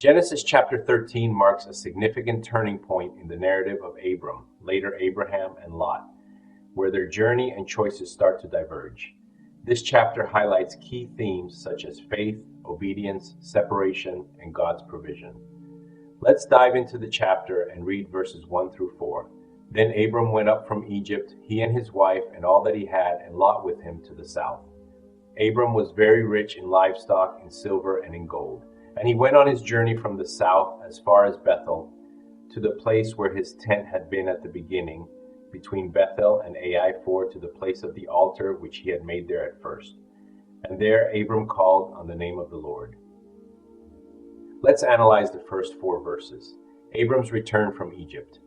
Genesis chapter 13 marks a significant turning point in the narrative of Abram, later Abraham, and Lot, where their journey and choices start to diverge. This chapter highlights key themes such as faith, obedience, separation, and God's provision. Let's dive into the chapter and read verses 1 through 4. Then Abram went up from Egypt, he and his wife and all that he had, and Lot with him to the south. Abram was very rich in livestock, in silver, and in gold. And he went on his journey from the south as far as Bethel, to the place where his tent had been at the beginning, between Bethel and Ai 4, to the place of the altar which he had made there at first. And there Abram called on the name of the Lord. Let's analyze the first 4 verses. Abram's return from Egypt.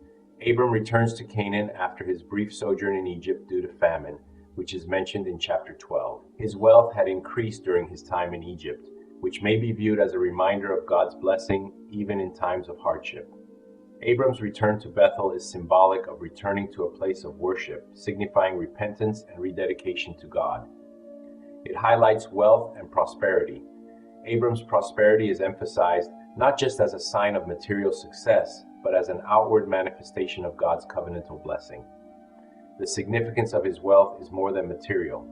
Abram returns to Canaan after his brief sojourn in Egypt due to famine, which is mentioned in chapter 12. His wealth had increased during his time in Egypt, which may be viewed as a reminder of God's blessing even in times of hardship. Abram's return to Bethel is symbolic of returning to a place of worship, signifying repentance and rededication to God. It highlights wealth and prosperity. Abram's prosperity is emphasized not just as a sign of material success, but as an outward manifestation of God's covenantal blessing. The significance of his wealth is more than material.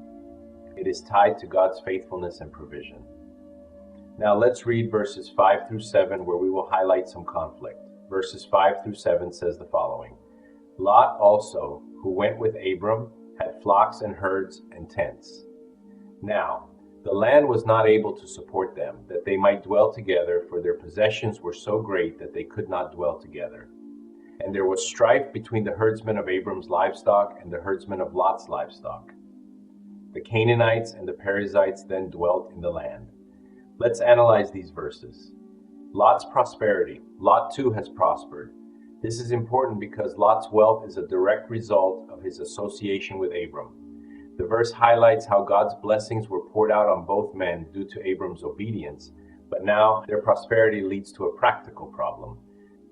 It is tied to God's faithfulness and provision. Now let's read verses 5 through 7, where we will highlight some conflict. Verses 5 through 7 says the following. Lot also, who went with Abram, had flocks and herds and tents. Now, the land was not able to support them, that they might dwell together, for their possessions were so great that they could not dwell together. And there was strife between the herdsmen of Abram's livestock and the herdsmen of Lot's livestock. The Canaanites and the Perizzites then dwelt in the land. Let's analyze these verses. Lot's prosperity. Lot too has prospered. This is important because Lot's wealth is a direct result of his association with Abram. The verse highlights how God's blessings were poured out on both men due to Abram's obedience, but now their prosperity leads to a practical problem.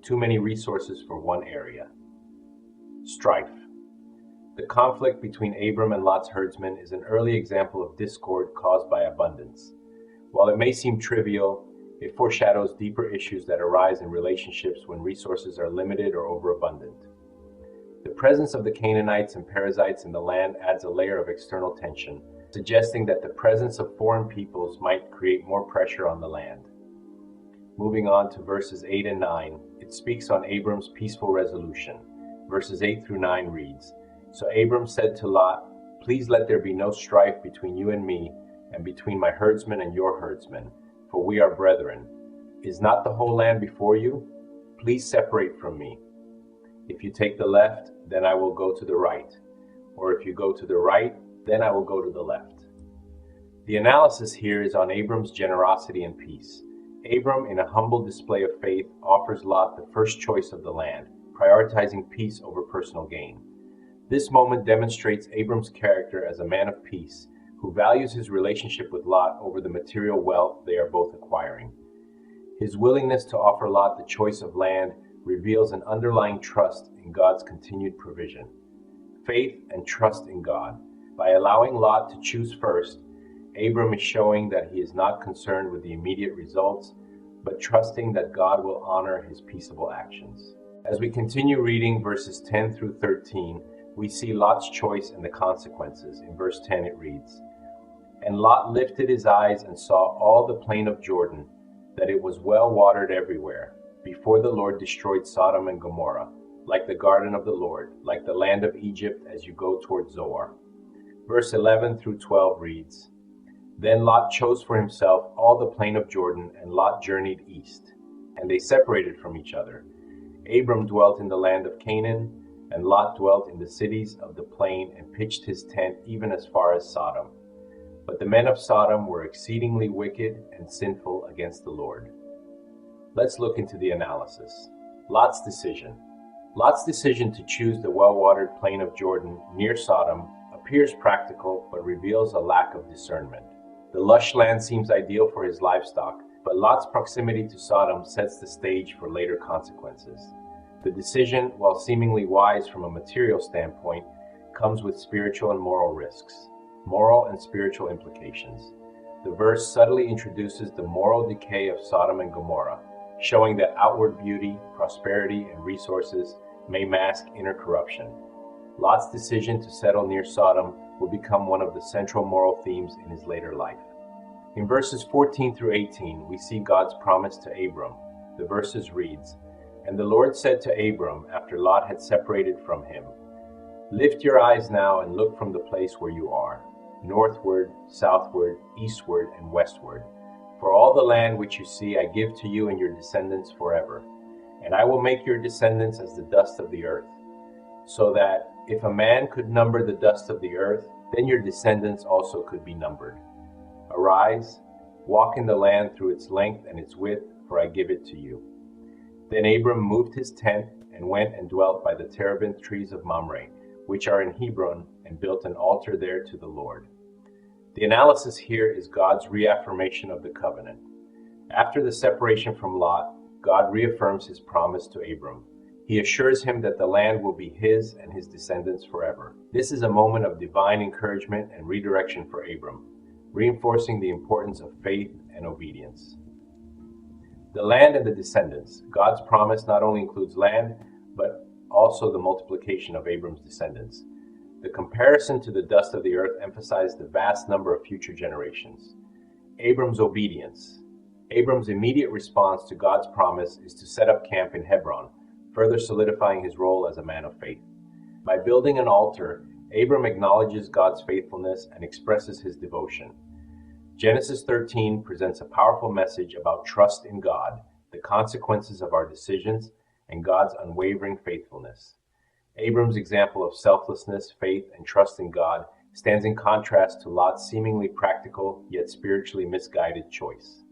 Too many resources for one area. Strife. The conflict between Abram and Lot's herdsmen is an early example of discord caused by abundance. While it may seem trivial, it foreshadows deeper issues that arise in relationships when resources are limited or overabundant. The presence of the Canaanites and Perizzites in the land adds a layer of external tension, suggesting that the presence of foreign peoples might create more pressure on the land. Moving on to verses 8 and 9, it speaks on Abram's peaceful resolution. Verses 8 through 9 reads, So Abram said to Lot, Please let there be no strife between you and me, and between my herdsmen and your herdsmen, for we are brethren. Is not the whole land before you? Please separate from me. If you take the left, then I will go to the right. Or if you go to the right, then I will go to the left. The analysis here is on Abram's generosity and peace. Abram, in a humble display of faith, offers Lot the first choice of the land, prioritizing peace over personal gain. This moment demonstrates Abram's character as a man of peace, who values his relationship with Lot over the material wealth they are both acquiring. His willingness to offer Lot the choice of land reveals an underlying trust in God's continued provision. Faith and trust in God. By allowing Lot to choose first, Abram is showing that he is not concerned with the immediate results, but trusting that God will honor his peaceable actions. As we continue reading verses 10 through 13, we see Lot's choice and the consequences. In verse 10 it reads, And Lot lifted his eyes and saw all the plain of Jordan, that it was well watered everywhere, before the Lord destroyed Sodom and Gomorrah, like the garden of the Lord, like the land of Egypt as you go toward Zoar. Verse 11 through 12 reads, Then Lot chose for himself all the plain of Jordan, and Lot journeyed east, and they separated from each other. Abram dwelt in the land of Canaan, and Lot dwelt in the cities of the plain and pitched his tent even as far as Sodom. But the men of Sodom were exceedingly wicked and sinful against the Lord. Let's look into the analysis. Lot's decision. Lot's decision to choose the well-watered plain of Jordan near Sodom appears practical but reveals a lack of discernment. The lush land seems ideal for his livestock, but Lot's proximity to Sodom sets the stage for later consequences. The decision, while seemingly wise from a material standpoint, comes with spiritual and moral risks, moral and spiritual implications. The verse subtly introduces the moral decay of Sodom and Gomorrah, showing that outward beauty, prosperity, and resources may mask inner corruption. Lot's decision to settle near Sodom will become one of the central moral themes in his later life. In verses 14 through 18, we see God's promise to Abram. The verses reads, "And the Lord said to Abram, after Lot had separated from him, Lift your eyes now and look from the place where you are, northward, southward, eastward, and westward. For all the land which you see I give to you and your descendants forever. And I will make your descendants as the dust of the earth, so that if a man could number the dust of the earth, then your descendants also could be numbered. Arise, walk in the land through its length and its width, for I give it to you." Then Abram moved his tent and went and dwelt by the terebinth trees of Mamre, which are in Hebron, and built an altar there to the Lord. The analysis here is God's reaffirmation of the covenant. After the separation from Lot, God reaffirms his promise to Abram. He assures him that the land will be his and his descendants forever. This is a moment of divine encouragement and redirection for Abram, reinforcing the importance of faith and obedience. The land and the descendants. God's promise not only includes land, but also the multiplication of Abram's descendants. The comparison to the dust of the earth emphasized the vast number of future generations. Abram's obedience. Abram's immediate response to God's promise is to set up camp in Hebron, further solidifying his role as a man of faith. By building an altar, Abram acknowledges God's faithfulness and expresses his devotion. Genesis 13 presents a powerful message about trust in God, the consequences of our decisions, and God's unwavering faithfulness. Abram's example of selflessness, faith, and trust in God stands in contrast to Lot's seemingly practical yet spiritually misguided choice.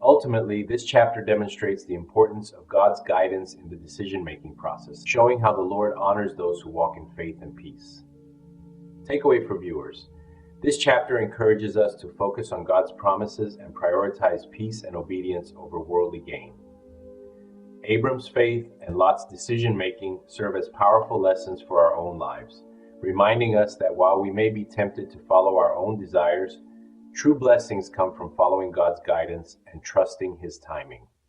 Ultimately, this chapter demonstrates the importance of God's guidance in the decision-making process, showing how the Lord honors those who walk in faith and peace. Takeaway for viewers. This chapter encourages us to focus on God's promises and prioritize peace and obedience over worldly gain. Abram's faith and Lot's decision-making serve as powerful lessons for our own lives, reminding us that while we may be tempted to follow our own desires, true blessings come from following God's guidance and trusting His timing.